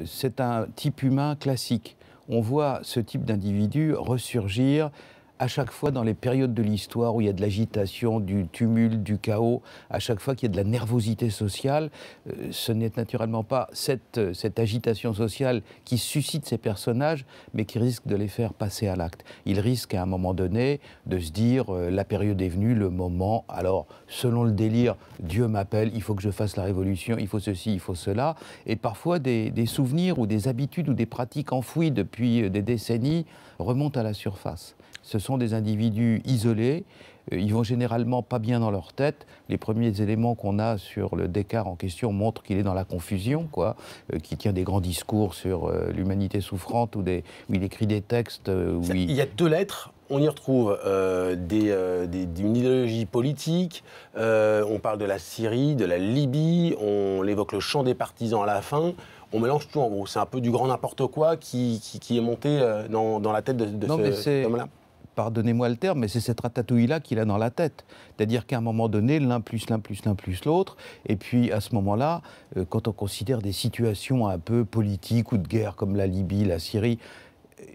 C'est un type humain classique. On voit ce type d'individu ressurgir à chaque fois dans les périodes de l'histoire où il y a de l'agitation, du tumulte, du chaos, à chaque fois qu'il y a de la nervosité sociale. Ce n'est naturellement pas cette agitation sociale qui suscite ces personnages, mais qui risque de les faire passer à l'acte. Ils risquent à un moment donné de se dire la période est venue, le moment, alors selon le délire, Dieu m'appelle, il faut que je fasse la révolution, il faut ceci, il faut cela. Et parfois des souvenirs ou des habitudes ou des pratiques enfouies depuis des décennies remontent à la surface. Ce sont des individus isolés, ils vont généralement pas bien dans leur tête. Les premiers éléments qu'on a sur le Descartes en question montrent qu'il est dans la confusion, qui tient des grands discours sur l'humanité souffrante, où il écrit des textes. Il y a deux lettres. On y retrouve une idéologie politique, on parle de la Syrie, de la Libye, on évoque le chant des partisans à la fin. On mélange tout en gros. C'est un peu du grand n'importe quoi qui est monté dans la tête de cet homme-là. Pardonnez-moi le terme, mais c'est cette ratatouille-là qu'il a dans la tête. C'est-à-dire qu'à un moment donné, l'un plus l'un plus l'un plus l'autre, et puis à ce moment-là, quand on considère des situations un peu politiques ou de guerre comme la Libye, la Syrie,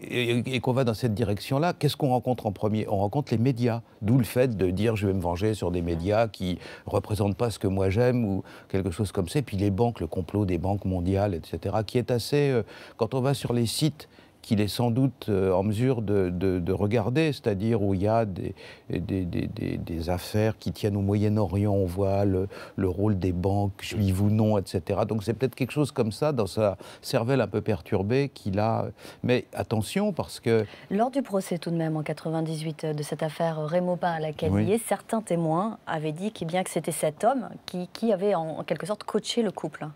et qu'on va dans cette direction-là, qu'est-ce qu'on rencontre en premier? On rencontre les médias, d'où le fait de dire je vais me venger sur des médias qui ne représentent pas ce que moi j'aime ou quelque chose comme ça. Et puis les banques, le complot des banques mondiales, etc., qui est assez... quand on va sur les sites qu'il est sans doute en mesure de regarder, c'est-à-dire où il y a des affaires qui tiennent au Moyen-Orient, on voit le rôle des banques, juives ou non, etc. Donc c'est peut-être quelque chose comme ça, dans sa cervelle un peu perturbée, qu'il a... Mais attention, parce que... Lors du procès tout de même, en 98, de cette affaire Raymond Pain à laquelle Oui. certains témoins avaient dit que c'était cet homme qui avait en quelque sorte coaché le couple.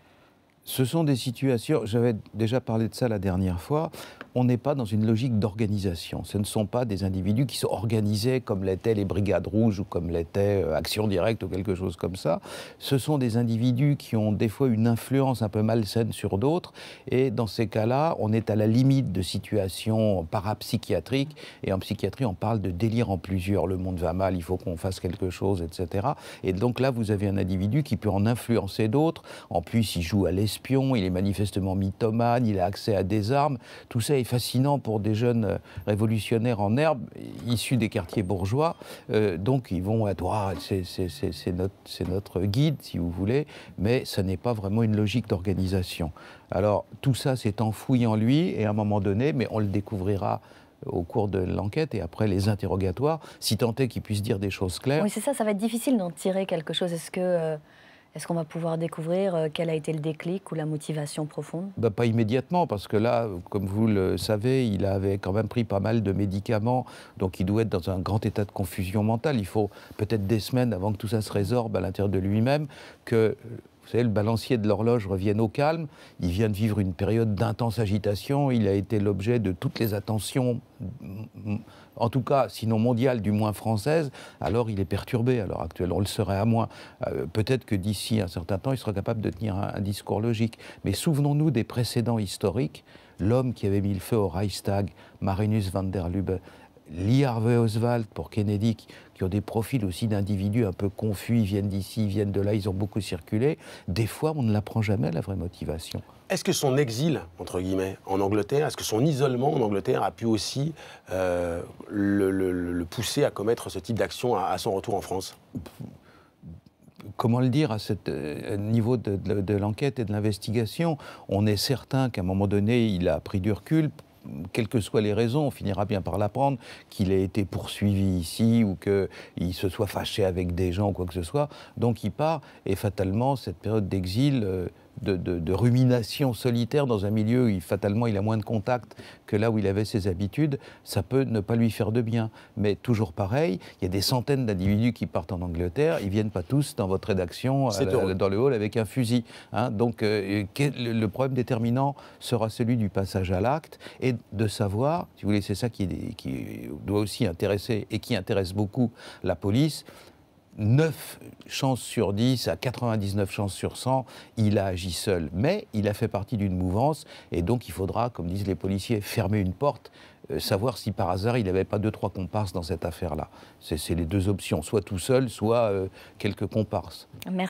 Ce sont des situations, j'avais déjà parlé de ça la dernière fois, on n'est pas dans une logique d'organisation. Ce ne sont pas des individus qui sont organisés comme l'étaient les Brigades Rouges ou comme l'était Action Directe ou quelque chose comme ça. Ce sont des individus qui ont des fois une influence un peu malsaine sur d'autres, et dans ces cas-là, on est à la limite de situations parapsychiatriques, et en psychiatrie, on parle de délire en plusieurs. Le monde va mal, il faut qu'on fasse quelque chose, etc. Et donc là, vous avez un individu qui peut en influencer d'autres. En plus, il joue à l'espion, il est manifestement mythomane, il a accès à des armes. Tout ça est fascinant pour des jeunes révolutionnaires en herbe, issus des quartiers bourgeois. Donc ils vont être, c'est notre guide, si vous voulez, mais ça n'est pas vraiment une logique d'organisation. Alors tout ça s'est enfoui en lui, et à un moment donné, mais on le découvrira au cours de l'enquête et après les interrogatoires, si tant est qu'il puisse dire des choses claires. Oui, c'est ça, ça va être difficile d'en tirer quelque chose. Est-ce qu'on va pouvoir découvrir quel a été le déclic ou la motivation profonde? Pas immédiatement, parce que là, comme vous le savez, il avait quand même pris pas mal de médicaments, donc il doit être dans un grand état de confusion mentale. Il faut peut-être des semaines avant que tout ça se résorbe à l'intérieur de lui-même, que... Vous savez, le balancier de l'horloge revienne au calme. Il vient de vivre une période d'intense agitation. Il a été l'objet de toutes les attentions, en tout cas, sinon mondiales, du moins françaises. Alors il est perturbé à l'heure actuelle. On le serait à moins. Peut-être que d'ici un certain temps, il sera capable de tenir un discours logique. Mais souvenons-nous des précédents historiques. L'homme qui avait mis le feu au Reichstag, Marinus van der Lubbe, Lee Harvey Oswald pour Kennedy, qui ont des profils aussi d'individus un peu confus, ils viennent d'ici, ils viennent de là, ils ont beaucoup circulé. Des fois, on ne l'apprend jamais, la vraie motivation. Est-ce que son exil, entre guillemets, en Angleterre, est-ce que son isolement en Angleterre a pu aussi le pousser à commettre ce type d'action à son retour en France ? Comment le dire à ce niveau de l'enquête et de l'investigation? On est certain qu'à un moment donné, il a pris du recul. Quelles que soient les raisons, on finira bien par l'apprendre, qu'il ait été poursuivi ici ou qu'il se soit fâché avec des gens ou quoi que ce soit. Donc il part, et fatalement, cette période d'exil, de rumination solitaire dans un milieu où fatalement il a moins de contacts que là où il avait ses habitudes, ça peut ne pas lui faire de bien. Mais toujours pareil, il y a des centaines d'individus qui partent en Angleterre, ils ne viennent pas tous dans votre rédaction, dans le hall avec un fusil. Hein. Donc le problème déterminant sera celui du passage à l'acte et de savoir, si vous voulez, c'est ça qui doit aussi intéresser et qui intéresse beaucoup la police. 9 chances sur 10 à 99 chances sur 100, il a agi seul. Mais il a fait partie d'une mouvance, et donc il faudra, comme disent les policiers, fermer une porte, savoir si par hasard il n'avait pas 2-3 comparses dans cette affaire-là. C'est les deux options, soit tout seul, soit quelques comparses. Merci.